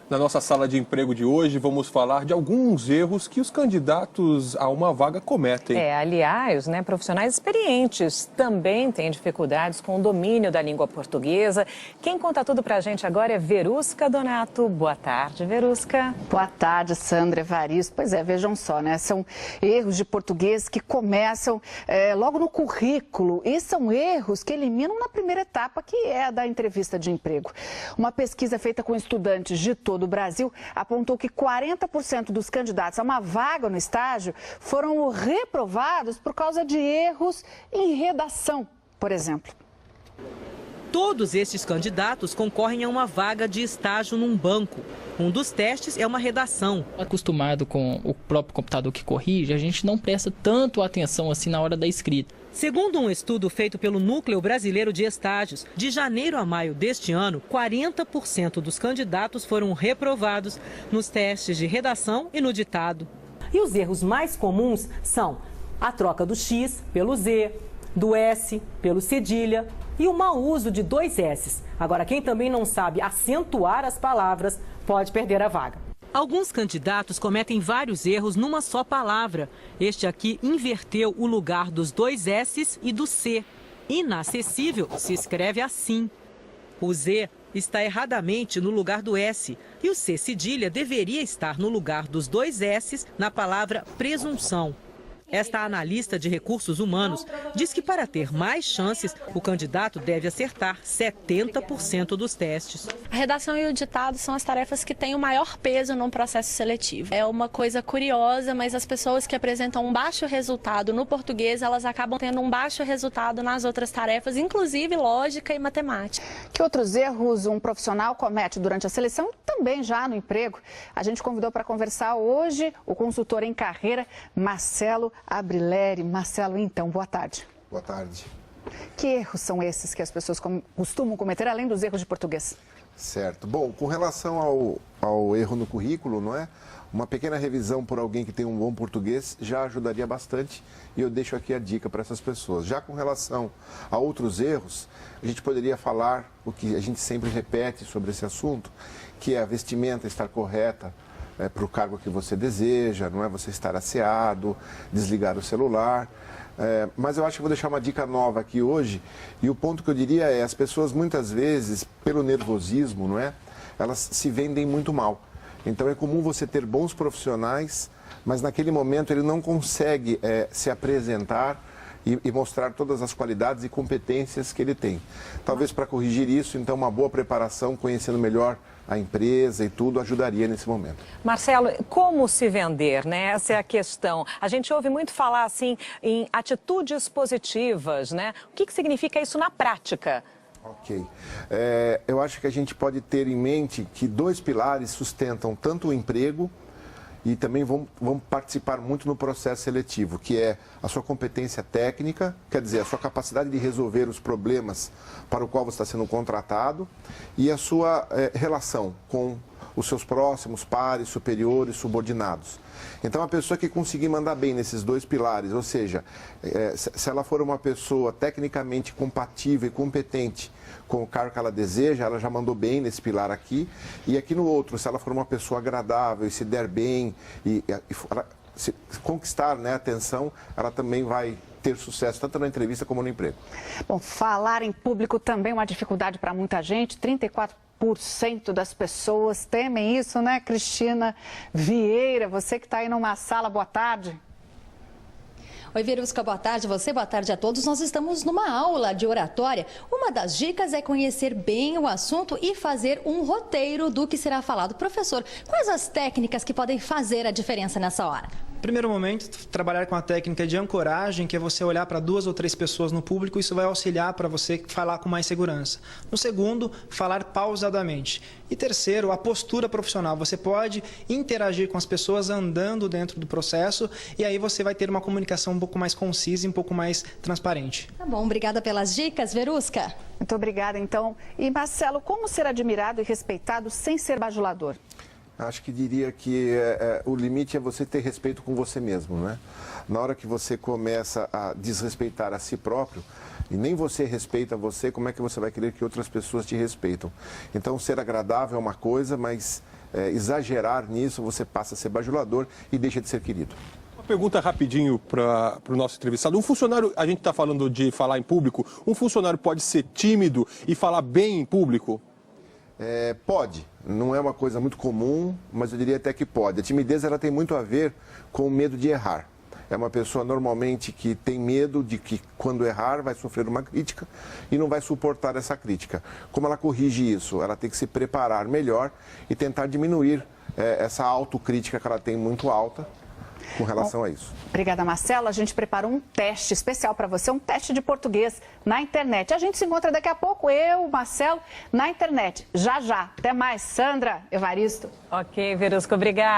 Na nossa sala de emprego de hoje, vamos falar de alguns erros que os candidatos a uma vaga cometem. Aliás, profissionais experientes também têm dificuldades com o domínio da língua portuguesa. Quem conta tudo pra gente agora é Verusca Donato. Boa tarde, Verusca. Boa tarde, Sandra, Evaristo. Pois é, vejam só, São erros de português que começam logo no currículo e são erros que eliminam na primeira etapa, que é a da entrevista de emprego. Uma pesquisa feita com estudantes de todo o Brasil apontou que 40% dos candidatos a uma vaga no estágio foram reprovados por causa de erros em redação, por exemplo. Todos estes candidatos concorrem a uma vaga de estágio num banco. Um dos testes é uma redação. Acostumado com o próprio computador que corrige, a gente não presta tanto atenção assim na hora da escrita. Segundo um estudo feito pelo Núcleo Brasileiro de Estágios, de janeiro a maio deste ano, 40% dos candidatos foram reprovados nos testes de redação e no ditado. E os erros mais comuns são a troca do X pelo Z, do S pelo cedilha e o mau uso de 2 S's. Agora, quem também não sabe acentuar as palavras pode perder a vaga. Alguns candidatos cometem vários erros numa só palavra. Este aqui inverteu o lugar dos 2 S's e do C. Inacessível se escreve assim. O Z está erradamente no lugar do S e o C cedilha deveria estar no lugar dos 2 S's na palavra presunção. Esta analista de recursos humanos diz que para ter mais chances, o candidato deve acertar 70% dos testes. A redação e o ditado são as tarefas que têm o maior peso no processo seletivo. É uma coisa curiosa, mas as pessoas que apresentam um baixo resultado no português, elas acabam tendo um baixo resultado nas outras tarefas, inclusive lógica e matemática. Que outros erros um profissional comete durante a seleção, também já no emprego? A gente convidou para conversar hoje o consultor em carreira, Marcelo Abrileri. Marcelo, então, boa tarde. Boa tarde. Que erros são esses que as pessoas costumam cometer, além dos erros de português? Certo. Bom, com relação ao erro no currículo, não é? Uma pequena revisão por alguém que tem um bom português já ajudaria bastante e eu deixo aqui a dica para essas pessoas. Já com relação a outros erros, a gente poderia falar o que a gente sempre repete sobre esse assunto, que é a vestimenta estar correta para o cargo que você deseja, não é? Você estar asseado, desligar o celular. Mas eu acho que vou deixar uma dica nova aqui hoje e o ponto que eu diria é, as pessoas muitas vezes, pelo nervosismo, não é? Elas se vendem muito mal. Então é comum você ter bons profissionais, mas naquele momento ele não consegue se apresentar e mostrar todas as qualidades e competências que ele tem. Talvez para corrigir isso, então uma boa preparação, conhecendo melhor a empresa e tudo, ajudaria nesse momento. Marcelo, como se vender, Essa é a questão. A gente ouve muito falar, assim, em atitudes positivas, O que significa isso na prática? Ok. Eu acho que a gente pode ter em mente que 2 pilares sustentam tanto o emprego e também vão participar muito no processo seletivo, que é a sua competência técnica, quer dizer, a sua capacidade de resolver os problemas para o qual você está sendo contratado e a sua relação com os seus próximos, pares, superiores, subordinados. Então, a pessoa que conseguir mandar bem nesses 2 pilares, ou seja, se ela for uma pessoa tecnicamente compatível e competente com o cargo que ela deseja, ela já mandou bem nesse pilar aqui. E aqui no outro, se ela for uma pessoa agradável e se der bem e se conquistar a atenção, ela também vai ter sucesso, tanto na entrevista como no emprego. Bom, falar em público também é uma dificuldade para muita gente. 34% das pessoas temem isso, Cristina Vieira? Você que está aí numa sala, boa tarde. Oi, Verusca, boa tarde a você, boa tarde a todos. Nós estamos numa aula de oratória. Uma das dicas é conhecer bem o assunto e fazer um roteiro do que será falado. Professor, quais as técnicas que podem fazer a diferença nessa hora? Primeiro momento, trabalhar com a técnica de ancoragem, que é você olhar para 2 ou 3 pessoas no público, isso vai auxiliar para você falar com mais segurança. No segundo, falar pausadamente. E terceiro, a postura profissional. Você pode interagir com as pessoas andando dentro do processo e aí você vai ter uma comunicação um pouco mais concisa e um pouco mais transparente. Tá bom, obrigada pelas dicas, Verusca. Muito obrigada, então. E Marcelo, como ser admirado e respeitado sem ser bajulador? Acho que diria que o limite é você ter respeito com você mesmo, Na hora que você começa a desrespeitar a si próprio, e nem você respeita você, como é que você vai querer que outras pessoas te respeitam? Então, ser agradável é uma coisa, mas exagerar nisso, você passa a ser bajulador e deixa de ser querido. Uma pergunta rapidinho para o nosso entrevistado. Um funcionário, a gente está falando de falar em público, um funcionário pode ser tímido e falar bem em público? Pode. Não é uma coisa muito comum, mas eu diria até que pode. A timidez ela tem muito a ver com o medo de errar. É uma pessoa normalmente que tem medo de que quando errar vai sofrer uma crítica e não vai suportar essa crítica. Como ela corrige isso? Ela tem que se preparar melhor e tentar diminuir essa autocrítica que ela tem muito alta com relação a isso. Obrigada, Marcelo. A gente preparou um teste especial para você, um teste de português na internet. A gente se encontra daqui a pouco, eu, Marcelo, na internet. Já, já. Até mais. Sandra, Evaristo. Ok, Verusca, obrigada.